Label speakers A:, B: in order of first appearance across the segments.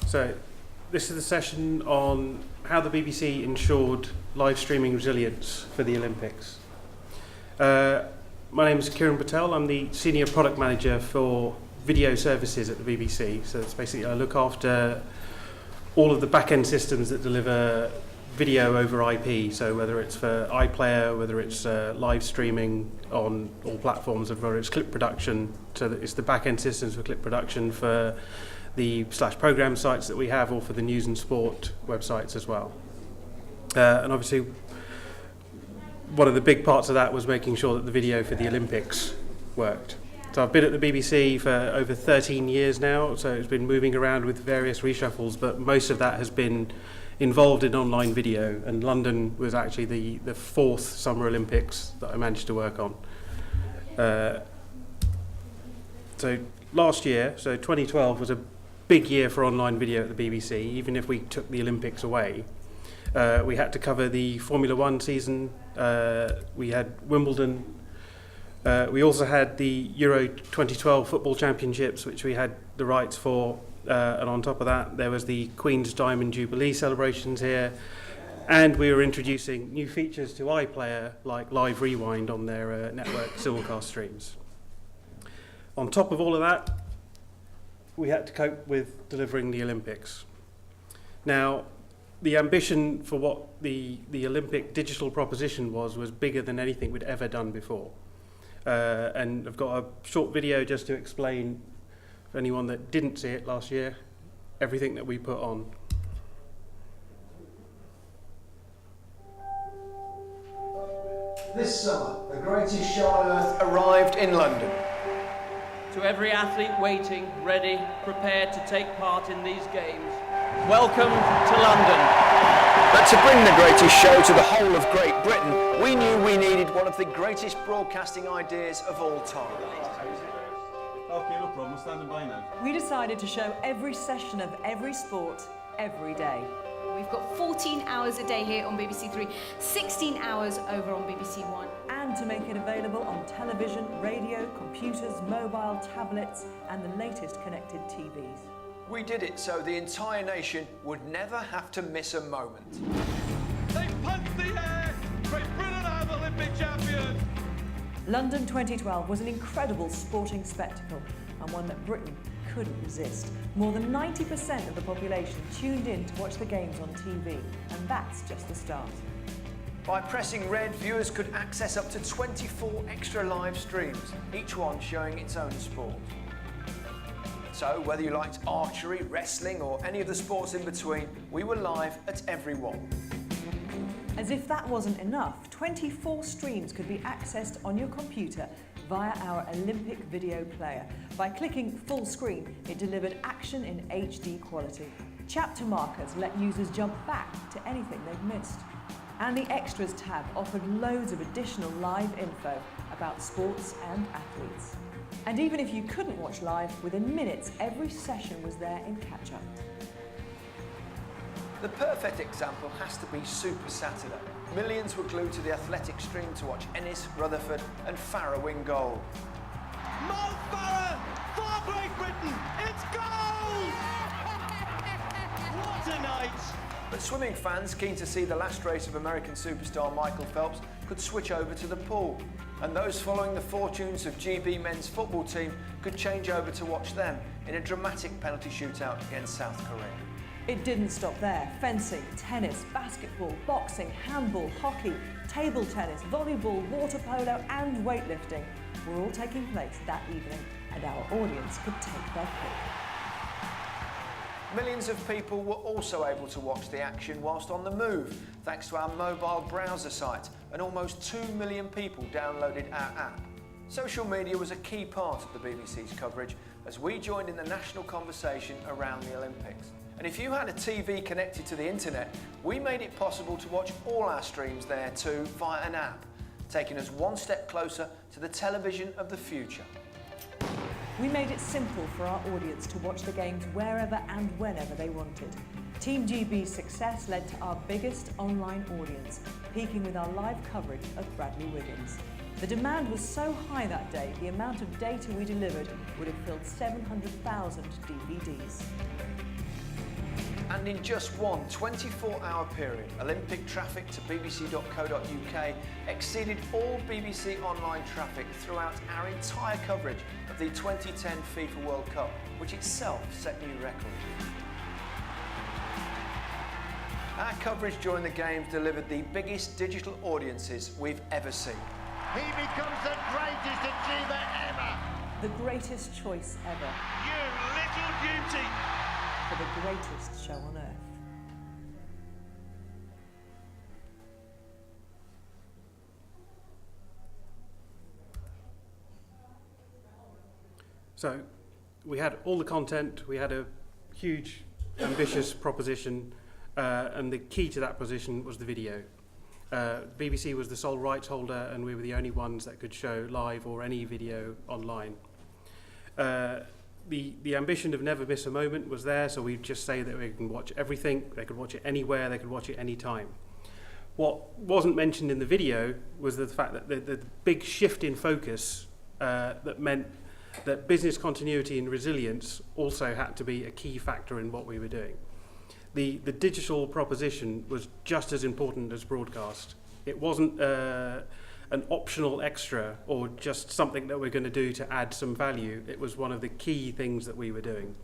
A: So this is a session on how the BBC ensured live streaming resilience for the Olympics. My name is Kieran Patel. I'm the Senior Product Manager for Video Services at the BBC. So it's basically I look after all of the back-end systems that deliver video over IP. So whether it's for iPlayer, whether it's live streaming on all platforms, or whether it's clip production. So that it's the back-end systems for clip production for the /program sites that we have, or for the news and sport websites as well. And obviously, one of the big parts of that was making sure that the video for the Olympics worked. So I've been at the BBC for over 13 years now, so it's been moving around with various reshuffles, but most of that has been involved in online video, and London was actually the fourth Summer Olympics that I managed to work on. So last year, so 2012, was a big year for online video at the BBC. Even if we took the Olympics away, we had to cover the Formula One season, we had Wimbledon, we also had the Euro 2012 football championships, which we had the rights for, and on top of that there was the Queen's Diamond Jubilee celebrations here, and we were introducing new features to iPlayer like Live Rewind on their network simulcast streams. On top of all of that, we had to cope with delivering the Olympics. Now, the ambition for what the Olympic digital proposition was bigger than anything we'd ever done before. And I've got a short video just to explain, for anyone that didn't see it last year, everything that we put on.
B: This summer, the greatest show on earth arrived in London.
C: To every athlete waiting, ready, prepared to take part in these games, welcome to London.
B: But to bring the greatest show to the whole of Great Britain, we knew we needed one of the greatest broadcasting ideas of all time.
D: Okay, no problem, standing by now.
E: We decided to show every session of every sport, every day.
F: We've got 14 hours a day here on BBC Three, 16 hours over on BBC One.
E: And to make it available on television, radio, computers, mobile, tablets, and the latest connected TVs.
B: We did it so the entire nation would never have to miss a moment.
G: They punched the air! Great Britain are the Olympic champions!
E: London 2012 was an incredible sporting spectacle, and one that Britain couldn't resist. More than 90% of the population tuned in to watch the games on TV, and that's just the start.
B: By pressing red, viewers could access up to 24 extra live streams, each one showing its own sport. So, whether you liked archery, wrestling, or any of the sports in between, we were live at every one.
E: As if that wasn't enough, 24 streams could be accessed on your computer via our Olympic video player. By clicking full screen, it delivered action in HD quality. Chapter markers let users jump back to anything they've missed. And the Extras tab offered loads of additional live info about sports and athletes. And even if you couldn't watch live, within minutes every session was there in catch-up.
B: The perfect example has to be Super Saturday. Millions were glued to the athletic stream to watch Ennis, Rutherford and Farah win gold.
G: Mo Farah for Great Britain! It's gold! What a night!
B: But swimming fans keen to see the last race of American superstar Michael Phelps could switch over to the pool. And those following the fortunes of GB men's football team could change over to watch them in a dramatic penalty shootout against South Korea.
E: It didn't stop there. Fencing, tennis, basketball, boxing, handball, hockey, table tennis, volleyball, water polo and weightlifting were all taking place that evening, and our audience could take their pick.
B: Millions of people were also able to watch the action whilst on the move, thanks to our mobile browser site, and almost 2 million people downloaded our app. Social media was a key part of the BBC's coverage as we joined in the national conversation around the Olympics. And if you had a TV connected to the internet, we made it possible to watch all our streams there too via an app, taking us one step closer to the television of the future.
E: We made it simple for our audience to watch the games wherever and whenever they wanted. Team GB's success led to our biggest online audience, peaking with our live coverage of Bradley Wiggins. The demand was so high that day, the amount of data we delivered would have filled 700,000 DVDs.
B: And in just one 24-hour period, Olympic traffic to bbc.co.uk exceeded all BBC online traffic throughout our entire coverage of the 2010 FIFA World Cup, which itself set new records. Our coverage during the games delivered the biggest digital audiences we've ever seen.
H: He becomes the greatest achiever ever.
E: The greatest choice ever
G: You little beauty.
E: for the greatest show on earth.
A: So we had all the content, we had a huge, ambitious proposition, and the key to that position was the video. BBC was the sole rights holder, and we were the only ones that could show live or any video online. The ambition of never miss a moment was there, so we'd just say that we can watch everything, they could watch it anywhere, they could watch it anytime. What wasn't mentioned in the video was the fact that the big shift in focus that meant that business continuity and resilience also had to be a key factor in what we were doing. The digital proposition was just as important as broadcast. It wasn't an optional extra or just something that we're going to do to add some value. It was one of the key things that we were doing.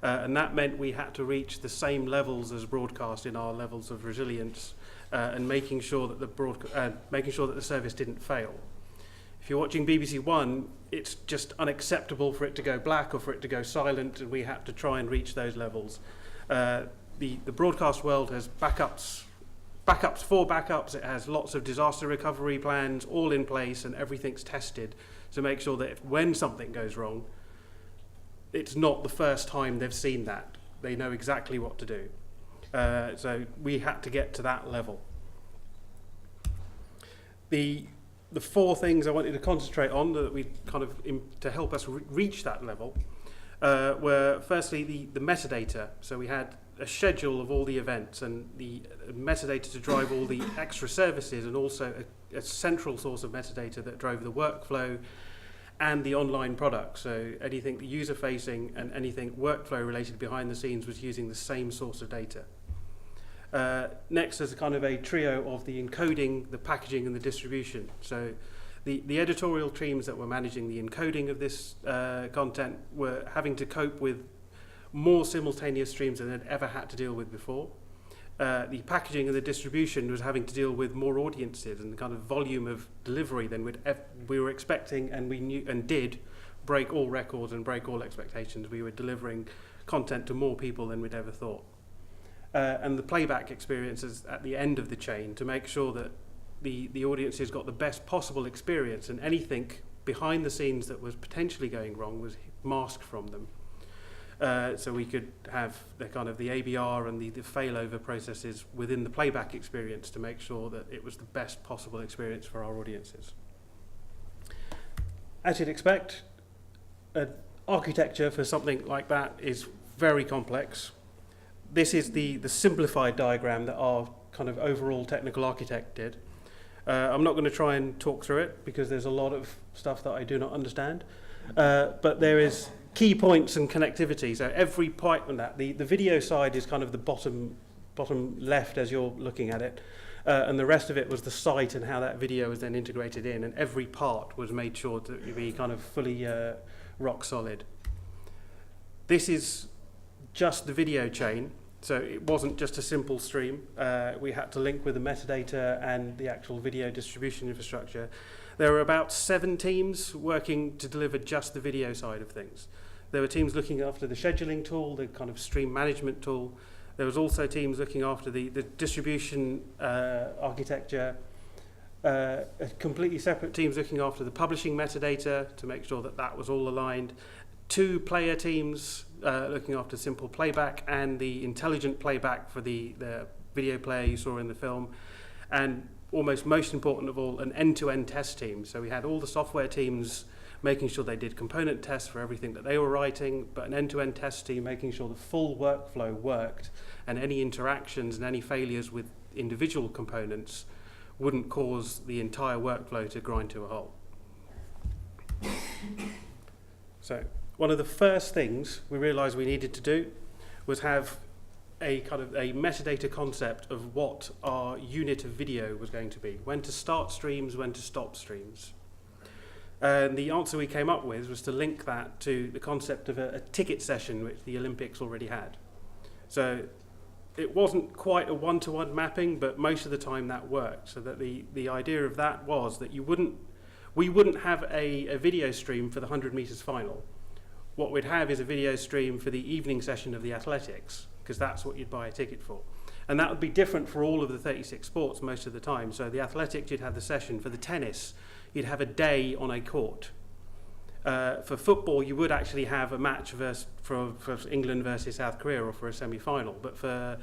A: And that meant we had to reach the same levels as broadcast in our levels of resilience and making sure that the service didn't fail. If you're watching BBC One, it's just unacceptable for it to go black or for it to go silent, and we had to try and reach those levels. The broadcast world has backups for backups. It has lots of disaster recovery plans all in place, and everything's tested to make sure that when something goes wrong, it's not the first time they've seen that. They know exactly what to do. So we had to get to that level. The four things I wanted to concentrate on that we kind of to help us reach that level were firstly the metadata. So we had a schedule of all the events and the metadata to drive all the extra services, and also a central source of metadata that drove the workflow and the online product. So anything user facing and anything workflow related behind the scenes was using the same source of data. Next is a kind of a trio of the encoding, the packaging and the distribution. So the editorial teams that were managing the encoding of this content were having to cope with more simultaneous streams than they'd ever had to deal with before. The packaging and the distribution was having to deal with more audiences and the kind of volume of delivery than we were expecting, and we knew and did break all records and break all expectations. We were delivering content to more people than we'd ever thought. And the playback experiences at the end of the chain to make sure that the audiences got the best possible experience, and anything behind the scenes that was potentially going wrong was masked from them. So we could have the kind of the ABR and the failover processes within the playback experience to make sure that it was the best possible experience for our audiences. As you'd expect, architecture for something like that is very complex. This is the simplified diagram that our kind of overall technical architect did. I'm not going to try and talk through it because there's a lot of stuff that I do not understand. But there is key points and connectivity. So every point on that, the video side is kind of the bottom left as you're looking at it. And the rest of it was the site and how that video was then integrated in. And every part was made sure to be kind of fully rock solid. This is just the video chain. So it wasn't just a simple stream. We had to link with the metadata and the actual video distribution infrastructure. There were about 7 teams working to deliver just the video side of things. There were teams looking after the scheduling tool, the kind of stream management tool. There was also teams looking after the distribution architecture, completely separate teams looking after the publishing metadata to make sure that that was all aligned. 2 player teams looking after simple playback and the intelligent playback for the video player you saw in the film. And almost most important of all, an end-to-end test team. So we had all the software teams making sure they did component tests for everything that they were writing, but an end-to-end test team making sure the full workflow worked and any interactions and any failures with individual components wouldn't cause the entire workflow to grind to a halt. So one of the first things we realized we needed to do was have a kind of a metadata concept of what our unit of video was going to be, when to start streams, when to stop streams. And the answer we came up with was to link that to the concept of a ticket session, which the Olympics already had. So it wasn't quite a one-to-one mapping, but most of the time that worked. So that the idea of that was that we wouldn't have a video stream for the 100 metres final. What we'd have is a video stream for the evening session of the athletics, because that's what you'd buy a ticket for. And that would be different for all of the 36 sports most of the time. So the athletics, you'd have the session. For the tennis, you'd have a day on a court. For football, you would actually have a match for England versus South Korea or for a semi-final. But for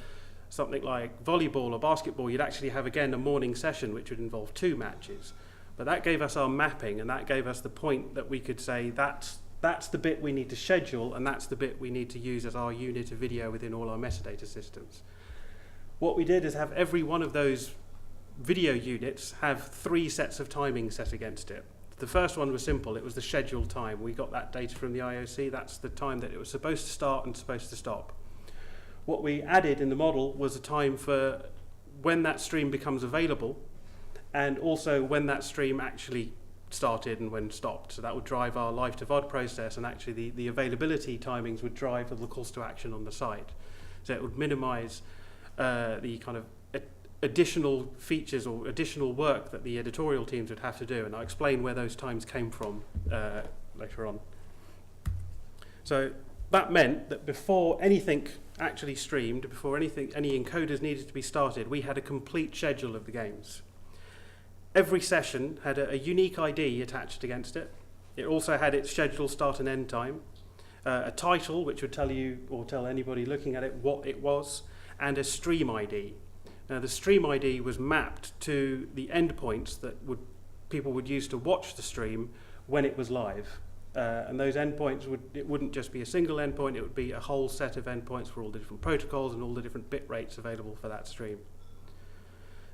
A: something like volleyball or basketball, you'd actually have, again, a morning session, which would involve 2 matches. But that gave us our mapping, and that gave us the point that we could say that's the bit we need to schedule, and that's the bit we need to use as our unit of video within all our metadata systems. What we did is have every one of those video units have 3 sets of timing set against it. The first one was simple. It was the scheduled time. We got that data from the IOC. That's the time that it was supposed to start and supposed to stop. What we added in the model was a time for when that stream becomes available, and also when that stream actually started and when stopped. So that would drive our live to VOD process, and actually the availability timings would drive the calls to action on the site. So it would minimize the kind of additional features or additional work that the editorial teams would have to do, and I'll explain where those times came from later on. So that meant that before anything actually streamed, before any encoders needed to be started, we had a complete schedule of the games. Every session had a unique ID attached against it. It also had its scheduled start and end time, a title which would tell you or tell anybody looking at it what it was, and a stream ID. Now the stream ID was mapped to the endpoints that people would use to watch the stream when it was live. And those endpoints it wouldn't just be a single endpoint, it would be a whole set of endpoints for all the different protocols and all the different bit rates available for that stream.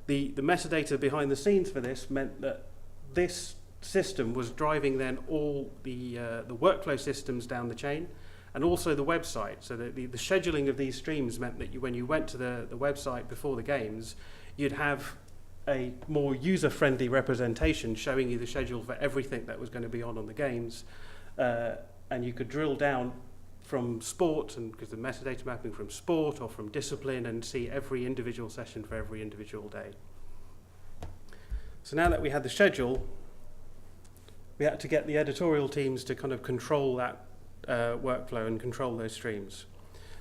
A: The metadata behind the scenes for this meant that this system was driving then all the workflow systems down the chain, and also the website. So that the scheduling of these streams meant that when you went to the website before the games, you'd have a more user-friendly representation showing you the schedule for everything that was going to be on the games, and you could drill down from sport, and because the metadata mapping from sport or from discipline, and see every individual session for every individual day. So now that we had the schedule, we had to get the editorial teams to kind of control that workflow and control those streams.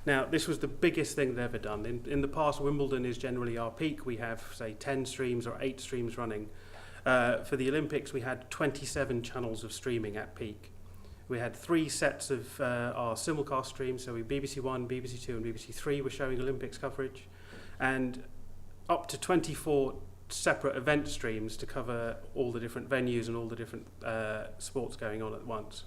A: Now, this was the biggest thing they've ever done. In the past, Wimbledon is generally our peak. We have, say, 10 streams or 8 streams running. For the Olympics, we had 27 channels of streaming at peak. We had 3 sets of our simulcast streams, so BBC One, BBC Two and BBC Three were showing Olympics coverage, and up to 24 separate event streams to cover all the different venues and all the different sports going on at once.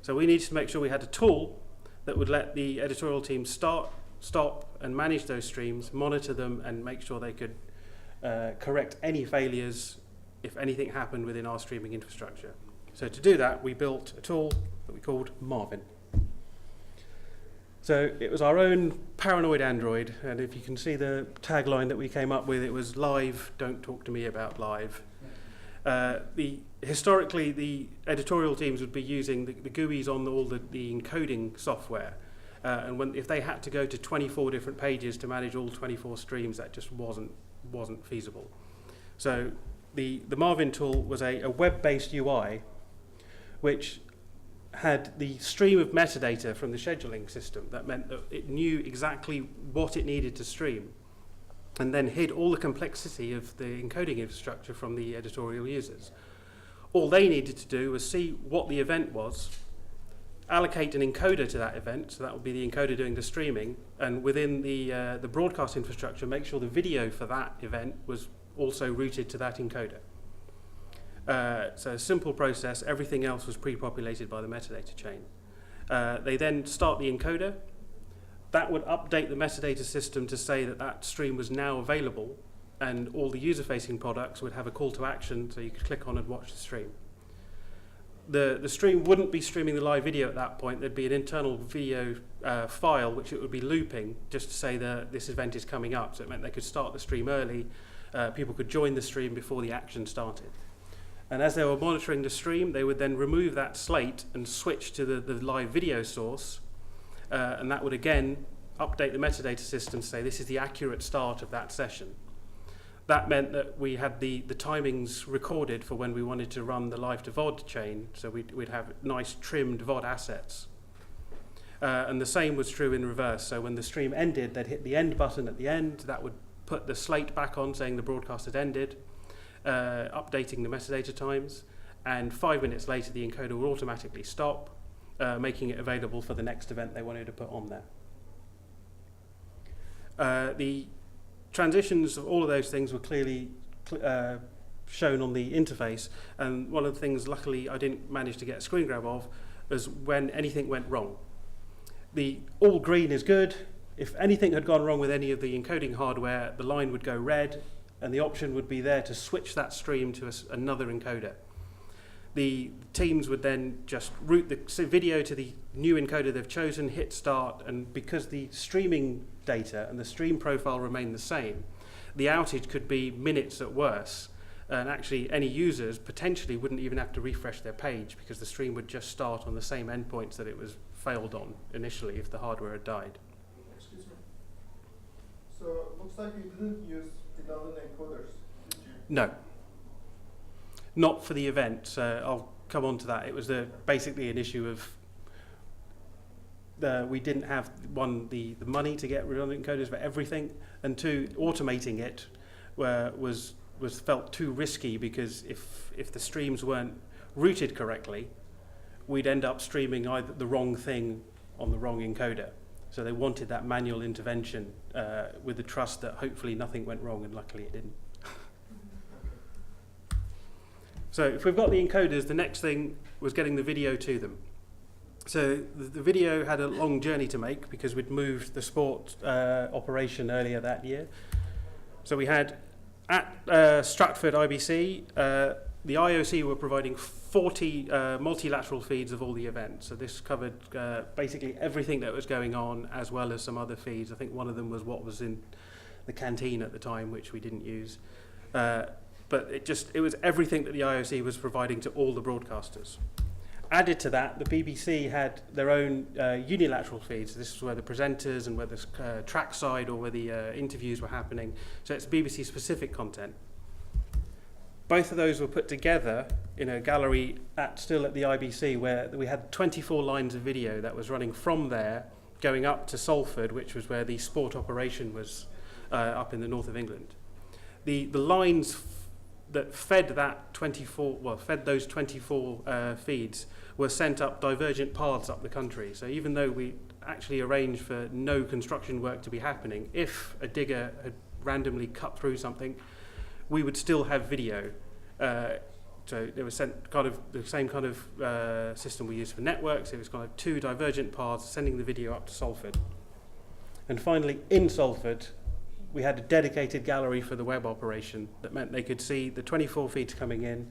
A: So we needed to make sure we had a tool that would let the editorial team start, stop and manage those streams, monitor them and make sure they could correct any failures if anything happened within our streaming infrastructure. So to do that, we built a tool that we called Marvin. So it was our own paranoid android, and if you can see the tagline that we came up with, it was live, don't talk to me about live. Historically, the editorial teams would be using the GUIs on all the encoding software, and if they had to go to 24 different pages to manage all 24 streams, that just wasn't feasible. So the Marvin tool was a web-based UI which had the stream of metadata from the scheduling system. That meant that it knew exactly what it needed to stream, and then hid all the complexity of the encoding infrastructure from the editorial users. All they needed to do was see what the event was, allocate an encoder to that event, so that would be the encoder doing the streaming, and within the broadcast infrastructure, make sure the video for that event was also routed to that encoder. So a simple process, everything else was pre-populated by the metadata chain. They then start the encoder. That would update the metadata system to say that that stream was now available, and all the user-facing products would have a call to action so you could click on and watch the stream. the stream wouldn't be streaming the live video at that point. There'd be an internal video file which it would be looping just to say that this event is coming up. So it meant they could start the stream early. People could join the stream before the action started. And as they were monitoring the stream, they would then remove that slate and switch to the live video source. And that would again update the metadata system to say this is the accurate start of that session. That meant that we had the timings recorded for when we wanted to run the live to VOD chain, so we'd have nice trimmed VOD assets. And the same was true in reverse, so when the stream ended, they'd hit the end button at the end. That would put the slate back on saying the broadcast had ended, updating the metadata times, and 5 minutes later the encoder would automatically stop, making it available for the next event they wanted to put on there. The transitions of all of those things were clearly shown on the interface, and one of the things luckily I didn't manage to get a screen grab of was when anything went wrong. The all green is good. If anything had gone wrong with any of the encoding hardware, the line would go red and the option would be there to switch that stream to another encoder. The teams would then just route the video to the new encoder they've chosen, hit start, and because the streaming data and the stream profile remain the same, the outage could be minutes at worst, and actually any users potentially wouldn't even have to refresh their page because the stream would just start on the same endpoints that it was failed on initially if the hardware had died.
I: Excuse me. So it looks like you didn't use redundant encoders, did you?
A: No. Not for the event. I'll come on to that. It was basically an issue of we didn't have, one, the money to get redundant encoders for everything, and two, automating it was felt too risky because if the streams weren't routed correctly, we'd end up streaming either the wrong thing on the wrong encoder. So they wanted that manual intervention with the trust that hopefully nothing went wrong, and luckily it didn't. So if we've got the encoders, the next thing was getting the video to them. So the video had a long journey to make because we'd moved the sport operation earlier that year. So we had at Stratford IBC, the IOC were providing 40 multilateral feeds of all the events. So this covered basically everything that was going on, as well as some other feeds. I think one of them was what was in the canteen at the time, which we didn't use. But it was everything that the IOC was providing to all the broadcasters. Added to that, the BBC had their own unilateral feeds. This is where the presenters and where the trackside or where the interviews were happening. So it's BBC specific content. Both of those were put together in a gallery still at the IBC, where we had 24 lines of video that was running from there going up to Salford, which was where the sport operation was up in the north of England. The lines that fed those 24 feeds were sent up divergent paths up the country. So even though we actually arranged for no construction work to be happening, if a digger had randomly cut through something, we would still have video. So it was sent kind of the same kind of system we use for networks. It was kind of two divergent paths sending the video up to Salford. And finally, in Salford, we had a dedicated gallery for the web operation. That meant they could see the 24 feeds coming in,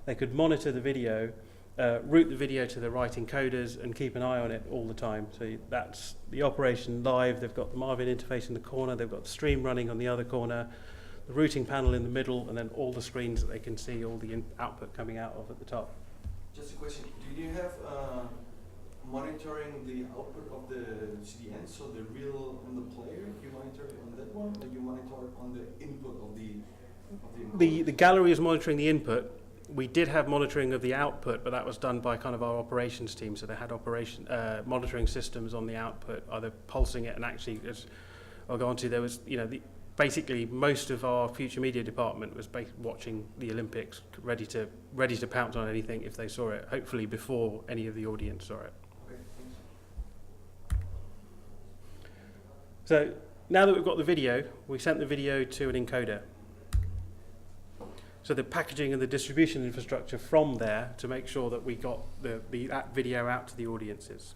A: they could monitor the video, route the video to the right encoders, and keep an eye on it all the time. So that's the operation live. They've got the Marvin interface in the corner, they've got the stream running on the other corner, the routing panel in the middle, and then all the screens that they can see all the output coming out of at the top.
J: Just a question, do you have monitoring the output of the CDN, so the real on the player, you monitor it on that one, or you monitor it on the input of the
A: The gallery is monitoring the input. We did have monitoring of the output, but that was done by kind of our operations team. So they had monitoring systems on the output, either pulsing it, and actually, as I'll go on to, there was, basically most of our future media department was watching the Olympics, ready to pounce on anything if they saw it, hopefully before any of the audience saw it.
J: Okay, thanks.
A: So now that we've got the video, we sent the video to an encoder. So the packaging and the distribution infrastructure from there to make sure that we got that video out to the audiences.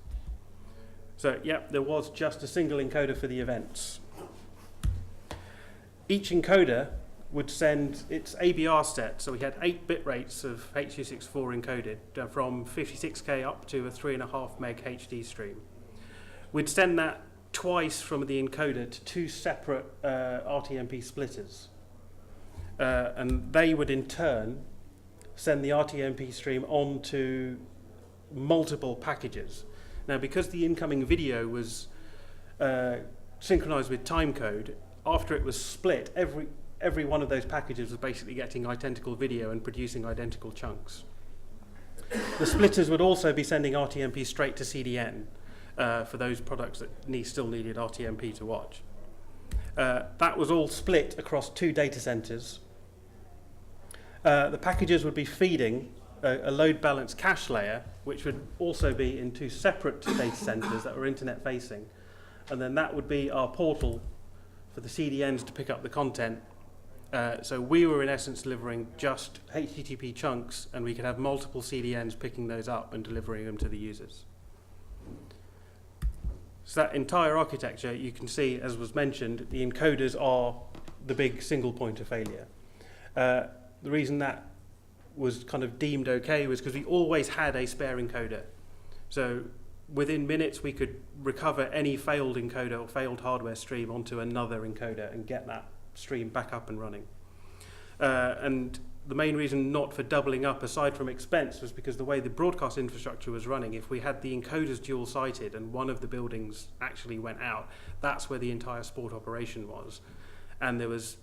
A: So there was just a single encoder for the events. Each encoder would send its ABR set, so we had 8 bit rates of H.264 encoded from 56K up to a 3.5 meg HD stream. We'd send that twice from the encoder to 2 separate RTMP splitters. And they would in turn send the RTMP stream on to multiple packages. Now, because the incoming video was synchronized with timecode, after it was split, every one of those packages was basically getting identical video and producing identical chunks. The splitters would also be sending RTMP straight to CDN for those products that still needed RTMP to watch. That was all split across 2 data centers. The packages would be feeding a load balance cache layer, which would also be in 2 separate data centers that were internet facing. And then that would be our portal for the CDNs to pick up the content. So we were in essence delivering just HTTP chunks, and we could have multiple CDNs picking those up and delivering them to the users. So that entire architecture, you can see, as was mentioned, the encoders are the big single point of failure. The reason that was kind of deemed okay was because we always had a spare encoder. So within minutes, we could recover any failed encoder or failed hardware stream onto another encoder and get that stream back up and running. And the main reason not for doubling up, aside from expense, was because the way the broadcast infrastructure was running, if we had the encoders dual-sited and one of the buildings actually went out, that's where the entire sport operation was. And there was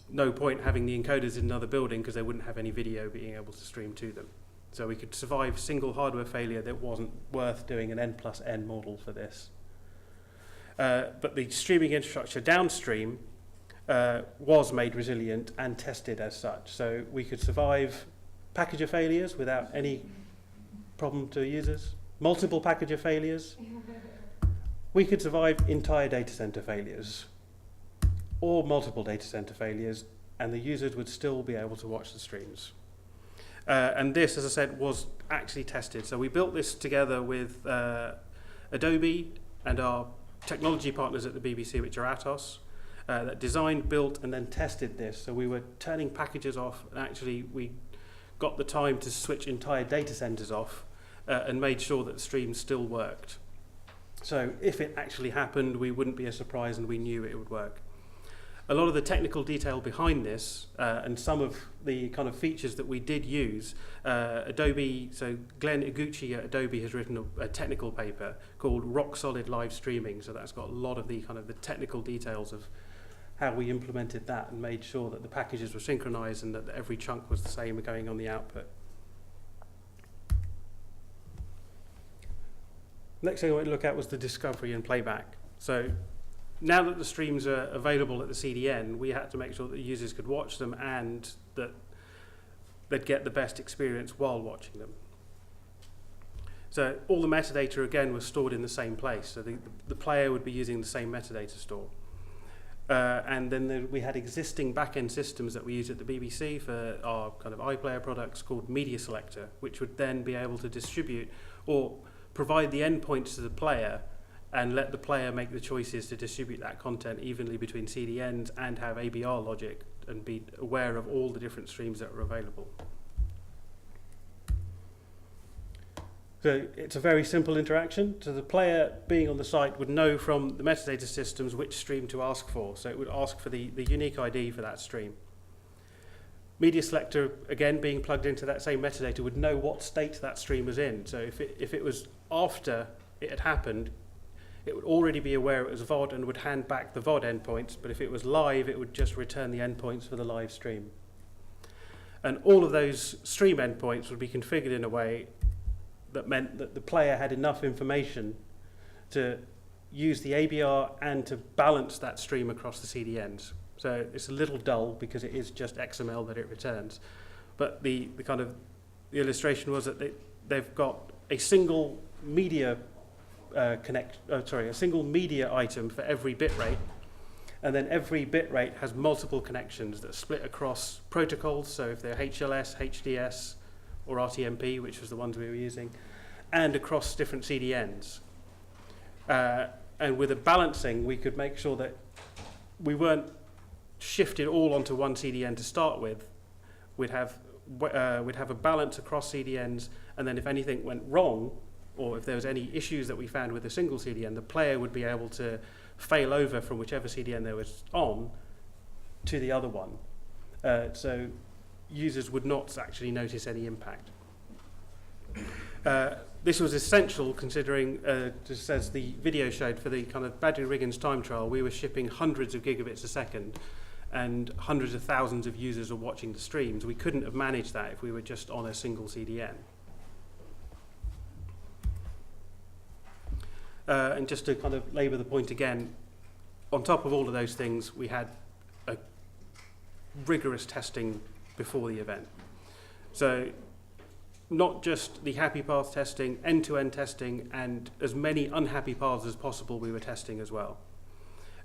A: no point having the encoders in another building because they wouldn't have any video being able to stream to them. So we could survive single hardware failure that wasn't worth doing an N+N model for this. But the streaming infrastructure downstream was made resilient and tested as such. So we could survive packager failures without any problem to users, multiple packager failures. We could survive entire data center failures or multiple data center failures, and the users would still be able to watch the streams. And this, as I said, was actually tested. So we built this together with Adobe and our technology partners at the BBC, which are Atos, that designed, built, and then tested this. So we were turning packages off, and actually we got the time to switch entire data centers off and made sure that the stream still worked. So if it actually happened, we wouldn't be a surprise, and we knew it would work. A lot of the technical detail behind this and some of the kind of features that we did use, Adobe, so Glenn Iguchi at Adobe has written a technical paper called Rock Solid Live Streaming. So that's got a lot of the kind of the technical details of how we implemented that and made sure that the packages were synchronized and that every chunk was the same going on the output. Next thing I want to look at was the discovery and playback. So now that the streams are available at the CDN, we had to make sure that the users could watch them and that they'd get the best experience while watching them. So all the metadata, again, was stored in the same place. So the player would be using the same metadata store. And then we had existing back-end systems that we use at the BBC for our kind of iPlayer products called Media Selector, which would then be able to distribute or provide the endpoints to the player and let the player make the choices to distribute that content evenly between CDNs and have ABR logic and be aware of all the different streams that are available. So it's a very simple interaction. So the player being on the site would know from the metadata systems which stream to ask for. So it would ask for the unique ID for that stream. Media Selector, again, being plugged into that same metadata, would know what state that stream was in. So if it was after it had happened, it would already be aware it was VOD and would hand back the VOD endpoints, but if it was live, it would just return the endpoints for the live stream. And all of those stream endpoints would be configured in a way that meant that the player had enough information to use the ABR and to balance that stream across the CDNs. So it's a little dull because it is just XML that it returns. But the kind of the illustration was that they've got a single media a single media item for every bitrate, and then every bitrate has multiple connections that split across protocols. So if they're HLS, HDS, or RTMP, which was the ones we were using, and across different CDNs. And with a balancing, we could make sure that we weren't shifted all onto one CDN to start with, we'd have a balance across CDNs, and then if anything went wrong, or if there was any issues that we found with a single CDN, the player would be able to fail over from whichever CDN they was on to the other one. So users would not actually notice any impact. This was essential considering, just as the video showed, for the kind of Badger-Riggins time trial, we were shipping hundreds of gigabits a second and hundreds of thousands of users were watching the streams. We couldn't have managed that if we were just on a single CDN. And just to kind of labour the point again, on top of all of those things, we had a rigorous testing before the event. So not just the happy path testing, end-to-end testing, and as many unhappy paths as possible we were testing as well.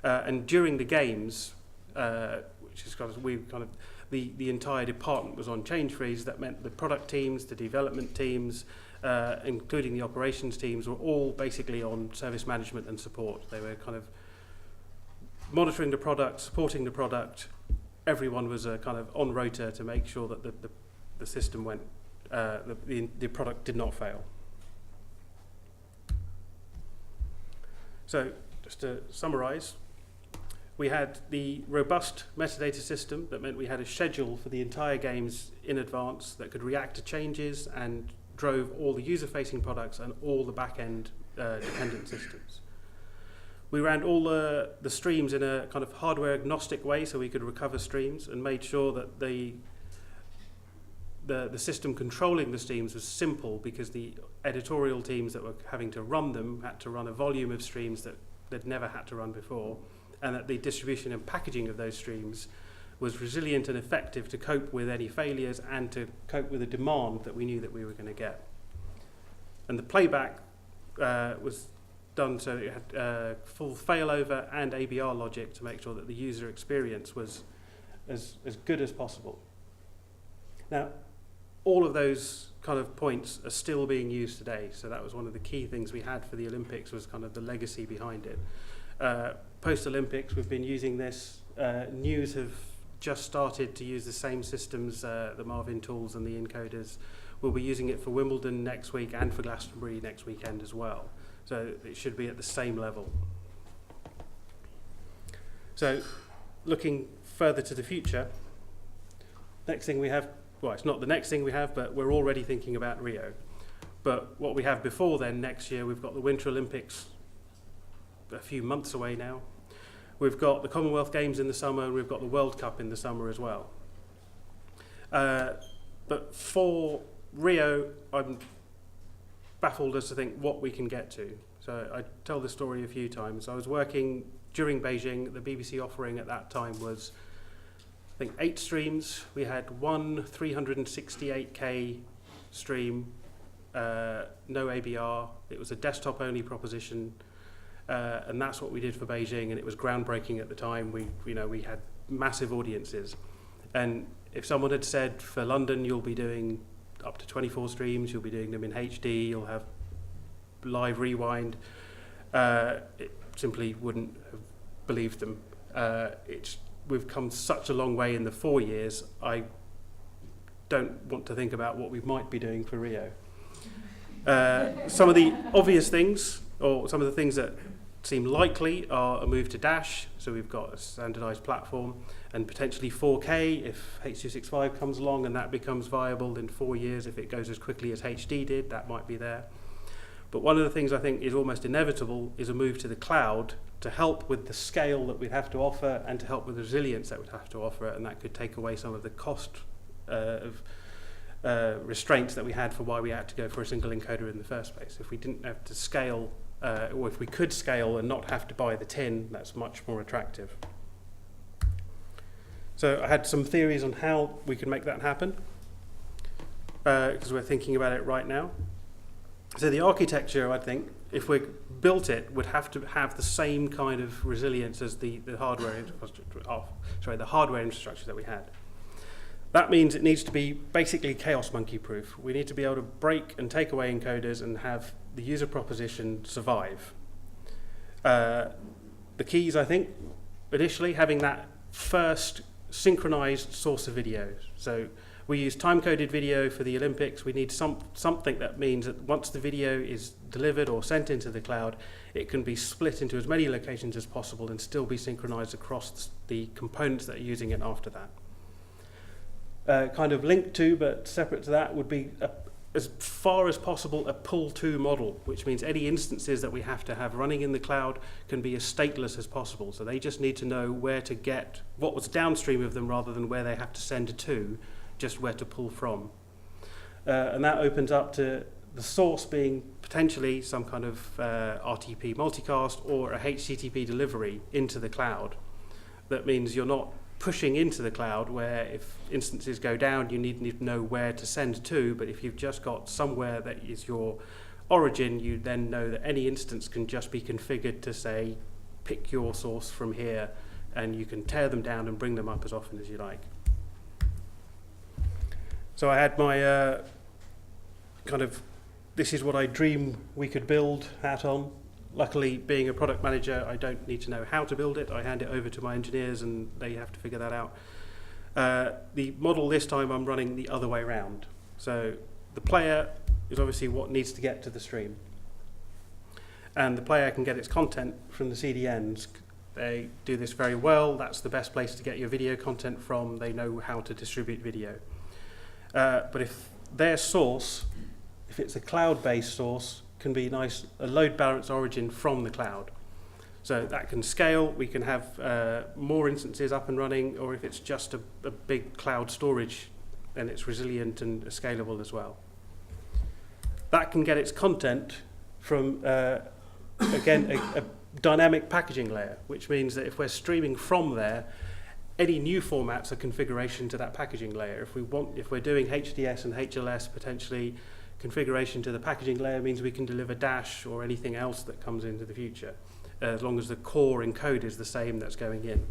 A: And during the games, which is kind of, the entire department was on change freeze. That meant the product teams, the development teams, including the operations teams, were all basically on service management and support. They were kind of monitoring the product, supporting the product. Everyone was kind of on rota to make sure that the system went, the product did not fail. So just to summarize, we had the robust metadata system that meant we had a schedule for the entire games in advance that could react to changes and drove all the user-facing products and all the back-end dependent systems. We ran all the streams in a kind of hardware-agnostic way so we could recover streams and made sure that the system controlling the streams was simple because the editorial teams that were having to run them had to run a volume of streams that they'd never had to run before, and that the distribution and packaging of those streams was resilient and effective to cope with any failures and to cope with the demand that we knew that we were going to get. And the playback was done so it had full failover and ABR logic to make sure that the user experience was as good as possible. Now, all of those kind of points are still being used today, so that was one of the key things we had for the Olympics, was kind of the legacy behind it. Post-Olympics, we've been using this. News have just started to use the same systems, the Marvin tools and the encoders. We'll be using it for Wimbledon next week and for Glastonbury next weekend as well. So it should be at the same level. So looking further to the future, next thing we have, well, it's not the next thing we have, but we're already thinking about Rio. But what we have before then, next year, we've got the Winter Olympics a few months away now. We've got the Commonwealth Games in the summer, and we've got the World Cup in the summer as well. But for Rio, I'm baffled as to think what we can get to. So I tell this story a few times. I was working during Beijing. The BBC offering at that time was, I think, 8 streams. We had one 368K stream, no ABR. It was a desktop-only proposition. And that's what we did for Beijing, and it was groundbreaking at the time. We had massive audiences. And if someone had said, for London, you'll be doing up to 24 streams, you'll be doing them in HD, you'll have live rewind, it simply wouldn't have believed them. We've come such a long way in the 4 years, I don't want to think about what we might be doing for Rio. Some of the obvious things, or some of the things that seem likely, are a move to Dash. So we've got a standardized platform, and potentially 4K if H.265 comes along and that becomes viable in 4 years. If it goes as quickly as HD did, that might be there. But one of the things I think is almost inevitable is a move to the cloud to help with the scale that we'd have to offer and to help with the resilience that we'd have to offer, and that could take away some of the cost of restraints that we had for why we had to go for a single encoder in the first place. If we didn't have to scale, or if we could scale and not have to buy the tin, that's much more attractive. So I had some theories on how we can make that happen, because we're thinking about it right now. So the architecture, I think, if we built it, would have to have the same kind of resilience as the hardware infrastructure that we had. That means it needs to be basically chaos monkey proof. We need to be able to break and take away encoders and have the user proposition survive. The keys, I think, initially having that first synchronized source of video. So we use time-coded video for the Olympics. We need something that means that once the video is delivered or sent into the cloud, it can be split into as many locations as possible and still be synchronized across the components that are using it after that. Kind of linked to, but separate to that, would be as far as possible a pull-to model, which means any instances that we have to have running in the cloud can be as stateless as possible. So they just need to know where to get what was downstream of them rather than where they have to send to, just where to pull from. And that opens up to the source being potentially some kind of RTP multicast or a HTTP delivery into the cloud. That means you're not pushing into the cloud where if instances go down you need to know where to send to, but if you've just got somewhere that is your origin, you then know that any instance can just be configured to say pick your source from here, and you can tear them down and bring them up as often as you like. So I had my kind of this is what I dream we could build hat on. Luckily, being a product manager, I don't need to know how to build it. I hand it over to my engineers and they have to figure that out. The model this time I'm running the other way around. So the player is obviously what needs to get to the stream. And the player can get its content from the CDNs. They do this very well. That's the best place to get your video content from. They know how to distribute video. But if their source, if it's a cloud-based source, can be a load balance origin from the cloud. So that can scale, we can have more instances up and running, or if it's just a big cloud storage, then it's resilient and scalable as well. That can get its content from, again, a dynamic packaging layer, which means that if we're streaming from there, any new formats are configuration to that packaging layer. If we're doing HDS and HLS, potentially configuration to the packaging layer means we can deliver Dash or anything else that comes into the future, as long as the core encode is the same that's going in.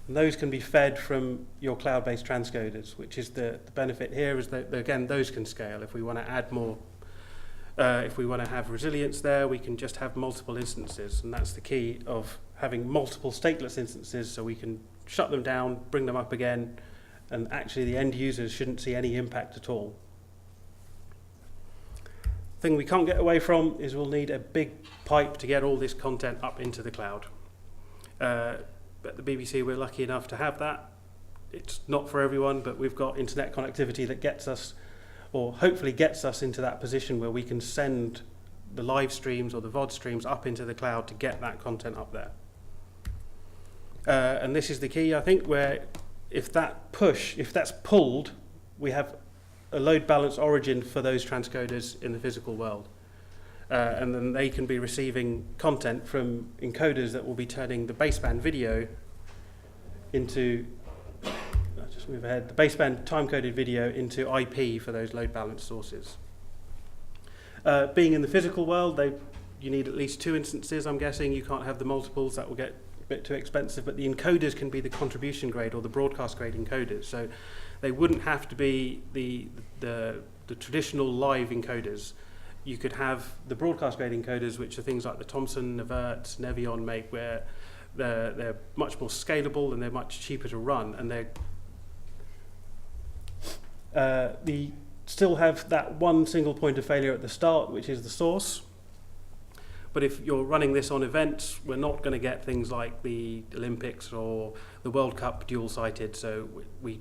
A: And those can be fed from your cloud-based transcoders, which is the benefit here is that, again, those can scale. If we want to add more, if we want to have resilience there, we can just have multiple instances, and that's the key of having multiple stateless instances, so we can shut them down, bring them up again, and actually the end users shouldn't see any impact at all. Thing we can't get away from is we'll need a big pipe to get all this content up into the cloud. At the BBC we're lucky enough to have that. It's not for everyone, but we've got internet connectivity that gets us, or hopefully gets us, into that position where we can send the live streams or the VOD streams up into the cloud to get that content up there. And this is the key, I think, where if that's pulled, we have a load balance origin for those transcoders in the physical world. And then they can be receiving content from encoders that will be turning the baseband video into, just move ahead, the baseband time-coded video into IP for those load balance sources. Being in the physical world, you need at least 2 instances, I'm guessing. You can't have the multiples, that will get a bit too expensive, but the encoders can be the contribution grade or the broadcast grade encoders. So they wouldn't have to be the traditional live encoders. You could have the broadcast grade encoders, which are things like the Thomson, Nevert, Nevion make, where they're much more scalable and they're much cheaper to run, and they still have that one single point of failure at the start, which is the source. But if you're running this on events, we're not going to get things like the Olympics or the World Cup dual-sighted, so we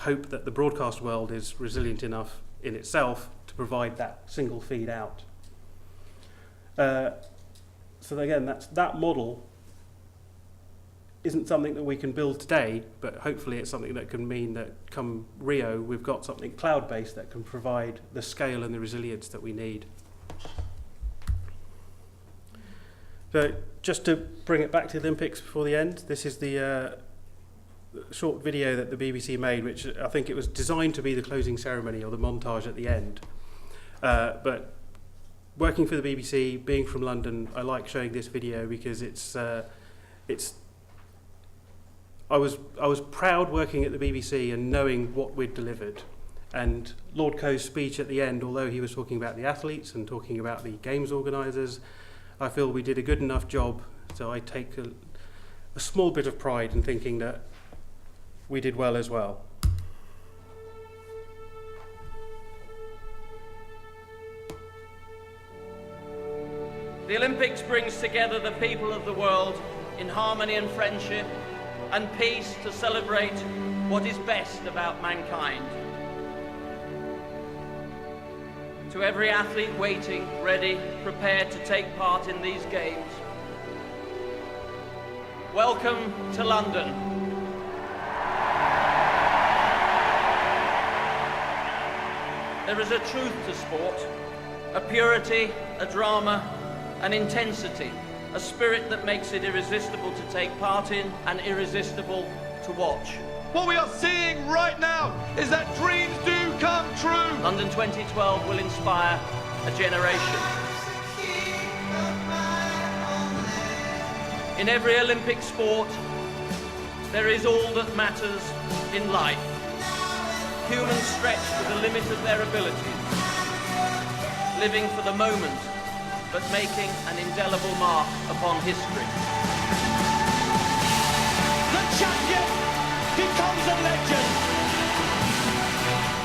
A: hope that the broadcast world is resilient enough in itself to provide that single feed out. So again, that model isn't something that we can build today, but hopefully it's something that can mean that come Rio, we've got something cloud-based that can provide the scale and the resilience that we need. So just to bring it back to the Olympics before the end, this is the short video that the BBC made, which I think it was designed to be the closing ceremony or the montage at the end. But working for the BBC, being from London, I like showing this video because I was proud working at the BBC and knowing what we'd delivered. And Lord Coe's speech at the end, although he was talking about the athletes and talking about the games organisers, I feel we did a good enough job, so I take a a small bit of pride in thinking that we did well as well.
C: The Olympics brings together the people of the world in harmony and friendship and peace to celebrate what is best about mankind. To every athlete waiting, ready, prepared to take part in these games, welcome to London. There is a truth to sport, a purity, a drama, an intensity, a spirit that makes it irresistible to take part in and irresistible to watch.
G: What we are seeing right now is that dreams do come true.
C: London 2012 will inspire a generation. In every Olympic sport, there is all that matters in life. Humans stretch to the limit of their abilities, living for the moment, but making an indelible mark upon history.
G: The champion becomes a legend.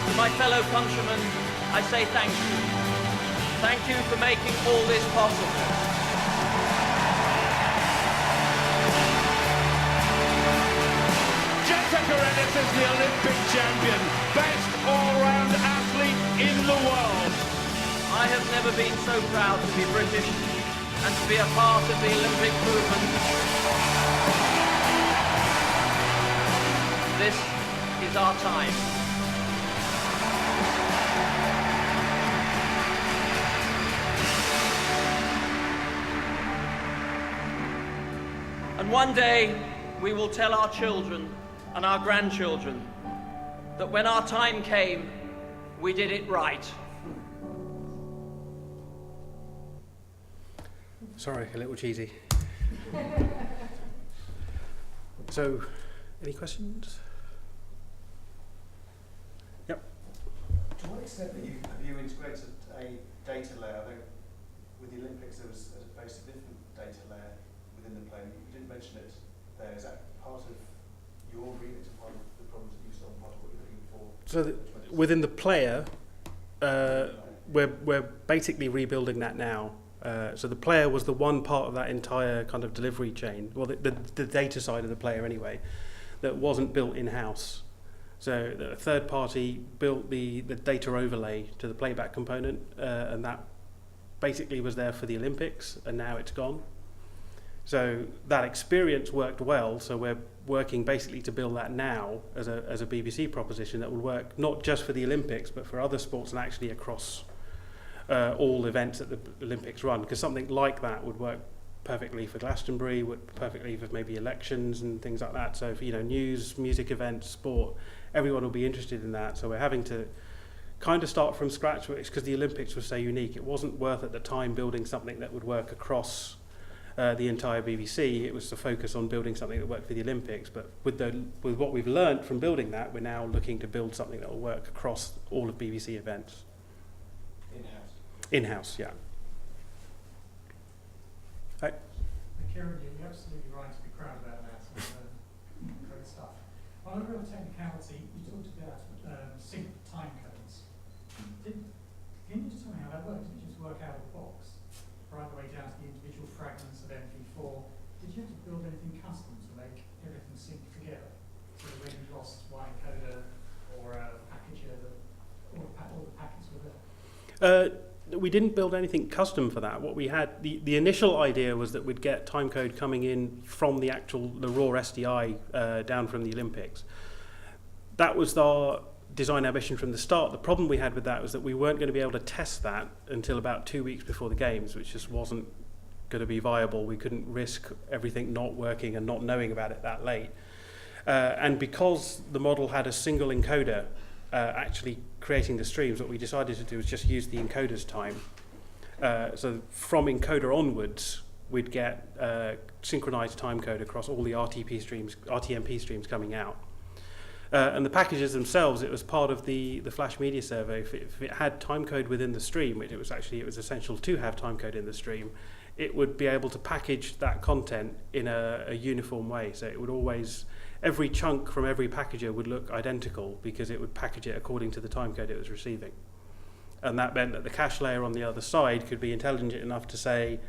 C: To my fellow countrymen, I say thank you. Thank you for making all this possible.
G: Jessica Ennis is the Olympic champion, best all-round athlete in the world.
C: I have never been so proud to be British and to be a part of the Olympic movement. This is our time. And one day we will tell our children and our grandchildren that when our time came, we did it right.
A: Sorry, a little cheesy. So, any questions? Yep.
K: To what extent have you integrated a data layer? I think with the Olympics there was a very significant data layer within the plane. You didn't mention it there. Is that part of your remit and part of the problems that you solve, part of what you're looking for?
A: So within the player, we're basically rebuilding that now. So the player was the one part of that entire kind of delivery chain, well, the data side of the player anyway, that wasn't built in-house. So the third party built the data overlay to the playback component, and that basically was there for the Olympics, and now it's gone. So that experience worked well, so we're working basically to build that now as a BBC proposition that will work not just for the Olympics, but for other sports and actually across all events that the Olympics run, because something like that would work perfectly for Glastonbury, would perfectly for maybe elections and things like that. So for, news, music events, sport, everyone will be interested in that. So we're having to kind of start from scratch because the Olympics was so unique. It wasn't worth at the time building something that would work across the entire BBC. It was to focus on building something that worked for the Olympics. But with what we've learned from building that, we're now looking to build something that will work across all of BBC events. In-house, yeah. Hi.
L: Kieran, you're absolutely right to be proud about that. Great stuff. On a real technicality, you talked about sync time codes. Can you just tell me how that worked? Did you just work out of the box, right the way down to the individual fragments of MP4? Did you have to build anything custom to make everything sync together? So that when you lost one encoder or a packager, all the packets were there?
A: We didn't build anything custom for that. What we had, the initial idea was that we'd get timecode coming in from the raw SDI down from the Olympics. That was our design ambition from the start. The problem we had with that was that we weren't going to be able to test that until about 2 weeks before the games, which just wasn't going to be viable. We couldn't risk everything not working and not knowing about it that late. And because the model had a single encoder actually creating the streams, what we decided to do was just use the encoder's time. So from encoder onwards, we'd get synchronized timecode across all the RTMP streams coming out. And the packages themselves, it was part of the Flash Media Survey. If it had timecode within the stream, it was essential to have timecode in the stream. it would be able to package that content in a uniform way. So it would always, every chunk from every packager would look identical because it would package it according to the timecode it was receiving. And that meant that the cache layer on the other side could be intelligent enough to say,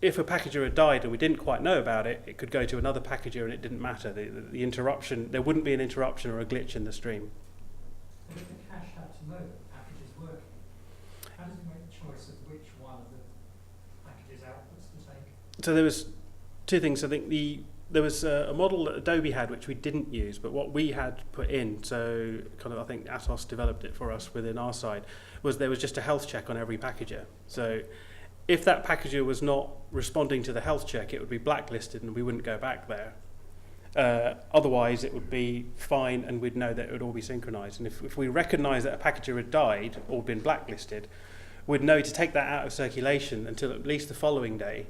A: if a packager had died and we didn't quite know about it, it could go to another packager and it didn't matter. The interruption, there wouldn't be an interruption or a glitch in the stream.
L: But if the cache had to know that the package is working, how does it make the choice of which one of the package's outputs to take?
A: So there was two things. I think there was a model that Adobe had which we didn't use, but what we had put in, so kind of I think Atos developed it for us within our side, was there was just a health check on every packager. So if that packager was not responding to the health check, it would be blacklisted and we wouldn't go back there. Otherwise, it would be fine and we'd know that it would all be synchronized. And if we recognize that a packager had died or been blacklisted, we'd know to take that out of circulation until at least the following day,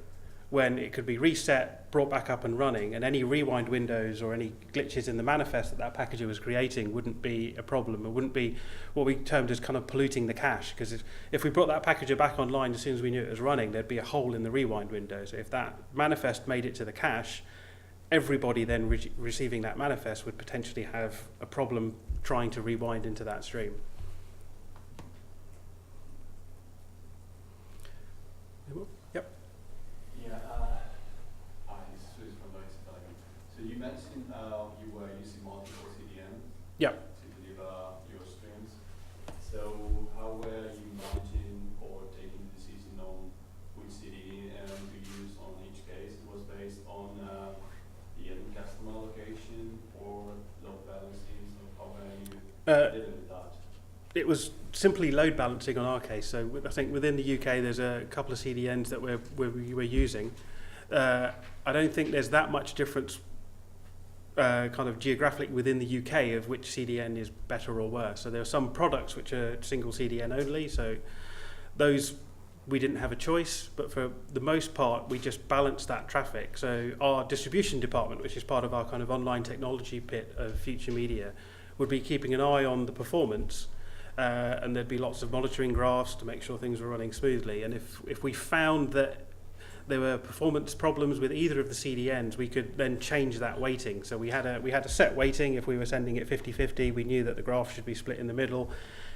A: when it could be reset, brought back up and running, and any rewind windows or any glitches in the manifest that packager was creating wouldn't be a problem. It wouldn't be what we termed as kind of polluting the cache, because if we brought that packager back online as soon as we knew it was running, there'd be a hole in the rewind window. So if that manifest made it to the cache, everybody then receiving that manifest would potentially have a problem trying to rewind into that stream. Yep.
M: So you mentioned you were using multiple CDN
A: Yep.
M: to deliver your streams. So how were you managing or taking the decision on which CDN to use on each case? It was based on the end customer location or load balancing. So how were you dealing with that?
A: It was simply load balancing on our case. So I think within the UK there's a couple of CDNs that we were using. I don't think there's that much difference kind of geographically within the UK of which CDN is better or worse. So there are some products which are single CDN only, so those we didn't have a choice, but for the most part we just balanced that traffic. So our distribution department, which is part of our kind of online technology pit of Future Media, would be keeping an eye on the performance, and there'd be lots of monitoring graphs to make sure things were running smoothly. And if we found that there were performance problems with either of the CDNs, we could then change that weighting. So we had a set weighting. If we were sending it 50-50, we knew that the graph should be split in the middle.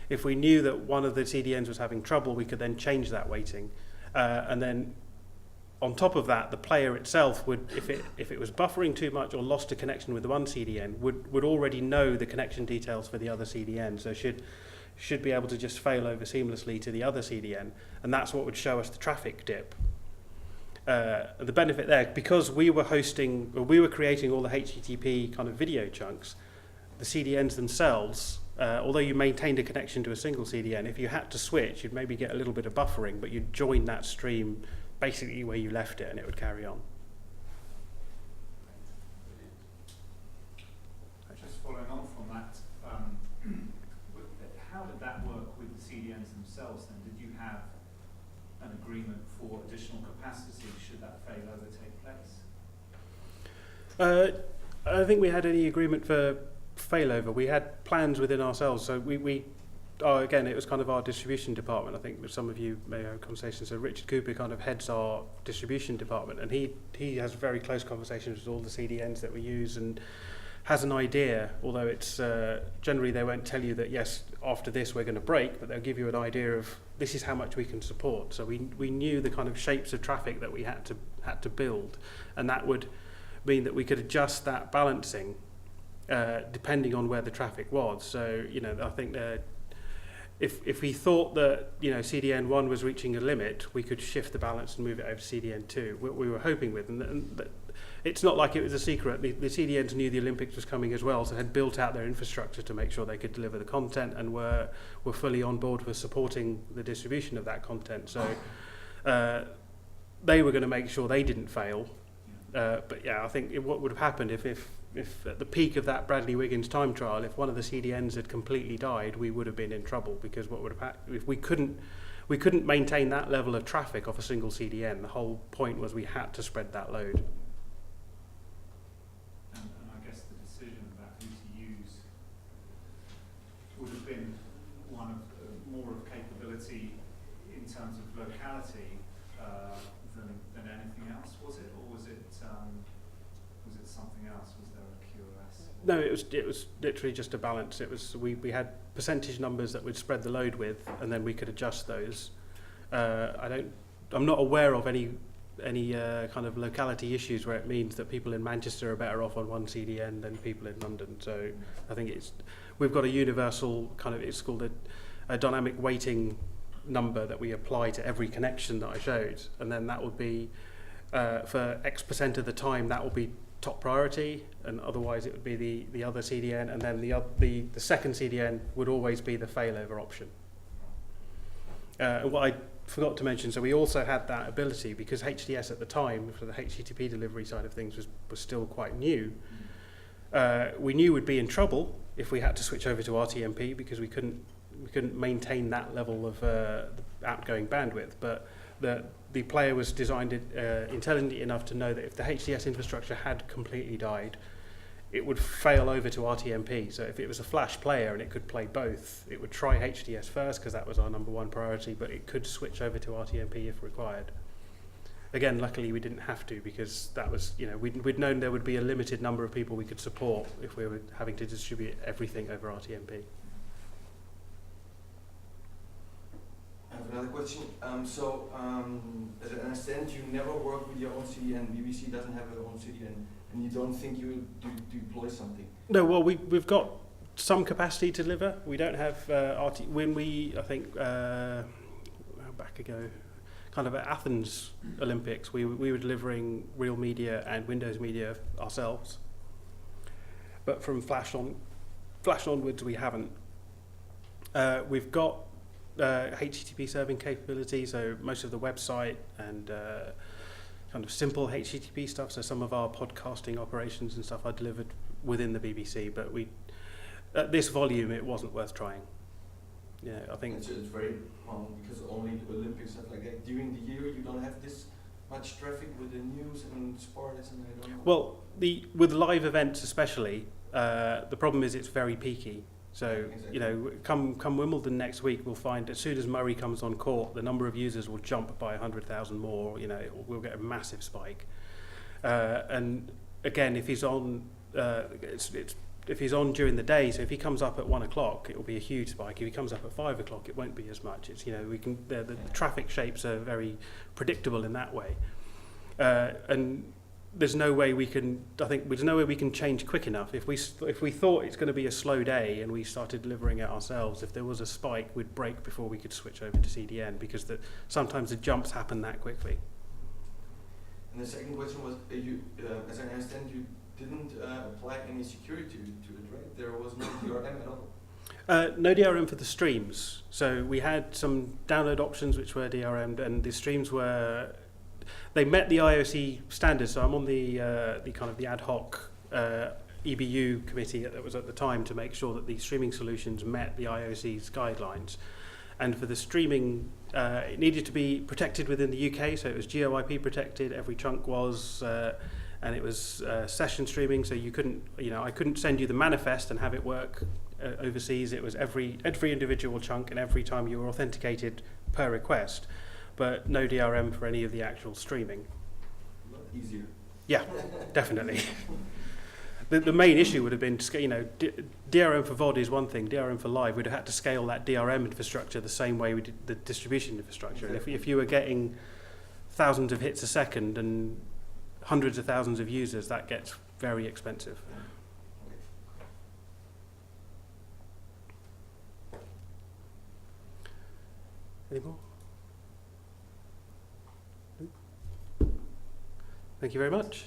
A: If we knew that one of the CDNs was having trouble, we could then change that weighting. And then on top of that, the player itself would, if it was buffering too much or lost a connection with the one CDN, would already know the connection details for the other CDN. So should be able to just fail over seamlessly to the other CDN, and that's what would show us the traffic dip. The benefit there, because we were creating all the HTTP kind of video chunks, the CDNs themselves, although you maintained a connection to a single CDN, if you had to switch, you'd maybe get a little bit of buffering, but you'd join that stream basically where you left it and it would carry on.
N: Just following on from that, how did that work with the CDNs themselves then? Did you have an agreement for additional capacity should that failover take place?
A: I don't think we had any agreement for failover. We had plans within ourselves. So again, it was kind of our distribution department. I think some of you may have conversations. So Richard Cooper kind of heads our distribution department, and he has very close conversations with all the CDNs that we use and has an idea, although it's generally they won't tell you that yes, after this we're going to break, but they'll give you an idea of this is how much we can support. So we knew the kind of shapes of traffic that we had to build, and that would mean that we could adjust that balancing depending on where the traffic was. So I think if we thought that CDN 1 was reaching a limit, we could shift the balance and move it over to CDN 2. What we were hoping with, and it's not like it was a secret. The CDNs knew the Olympics was coming as well, so had built out their infrastructure to make sure they could deliver the content and were fully on board for supporting the distribution of that content. So they were going to make sure they didn't fail. But yeah, I think what would have happened if at the peak of that Bradley Wiggins time trial, if one of the CDNs had completely died, we would have been in trouble, because what would have happened if we couldn't maintain that level of traffic off a single CDN. The whole point was we had to spread that load.
N: And I guess the decision about who to use would have been one of more of capability in terms of locality something else? Was there a QoS?
A: No, it was literally just a balance. It was we had percentage numbers that we'd spread the load with, and then we could adjust those. I'm not aware of any kind of locality issues where it means that people in Manchester are better off on one CDN than people in London. So I think we've got a universal kind of, it's called a dynamic weighting number that we apply to every connection that I showed, and then that would be for X% of the time that will be top priority, and otherwise it would be the other CDN, and then the second CDN would always be the failover option. What I forgot to mention, so we also had that ability, because HDS at the time, for the HTTP delivery side of things, was still quite new. We knew we'd be in trouble if we had to switch over to RTMP, because we couldn't maintain that level of outgoing bandwidth. But the player was designed intelligently enough to know that if the HDS infrastructure had completely died, it would fail over to RTMP. So if it was a flash player and it could play both, it would try HDS first, because that was our #1 priority, but it could switch over to RTMP if required. Again, luckily we didn't have to, because that was, we'd known there would be a limited number of people we could support if we were having to distribute everything over RTMP.
J: I have another question. As I understand, you never work with your own CDN. BBC doesn't have their own CDN, and you don't think you will deploy something? No,
A: well, we've got some capacity to deliver. We don't have when we, I think, back ago, kind of at Athens Olympics, we were delivering real media and Windows media ourselves. But from Flash onwards, we haven't. We've got HTTP serving capability, so most of the website and kind of simple HTTP stuff, so some of our podcasting operations and stuff are delivered within the BBC, but at this volume it wasn't worth trying. Yeah, I think
J: it's very because only the Olympics have like that. During the year you don't have this much traffic with the news and sports, and I don't know.
A: Well, with live events especially, the problem is it's very peaky. So,
J: exactly.
A: Come Wimbledon next week, we'll find as soon as Murray comes on court, the number of users will jump by 100,000 more. We'll get a massive spike. And again, if he's on, if he's on during the day, so if he comes up at 1 o'clock, it will be a huge spike. If he comes up at 5 o'clock, it won't be as much. It's the traffic shapes are very predictable in that way, and there's no way we can. I think there's no way we can change quick enough. If we thought it's going to be a slow day and we started delivering it ourselves, if there was a spike, we'd break before we could switch over to CDN, because sometimes the jumps happen that quickly.
J: And the second question was, as I understand, you didn't apply any security to it, right? There was no DRM at all.
A: No DRM for the streams. So we had some download options which were DRM'd, and the streams they met the IOC standards. So I'm on the kind of the ad hoc EBU committee that was at the time to make sure that the streaming solutions met the IOC's guidelines. And for the streaming, it needed to be protected within the UK, so it was GeoIP protected. Every chunk was, and it was session streaming. So you couldn't, I couldn't send you the manifest and have it work overseas. It was every individual chunk, and every time you were authenticated per request. But no DRM for any of the actual streaming.
J: A lot easier.
A: Yeah, definitely. The main issue would have been, DRM for VOD is one thing, DRM for live, we'd have had to scale that DRM infrastructure the same way we did the distribution infrastructure.
J: Exactly.
A: And if you were getting thousands of hits a second and hundreds of thousands of users, that gets very expensive. Any more? Thank you very much.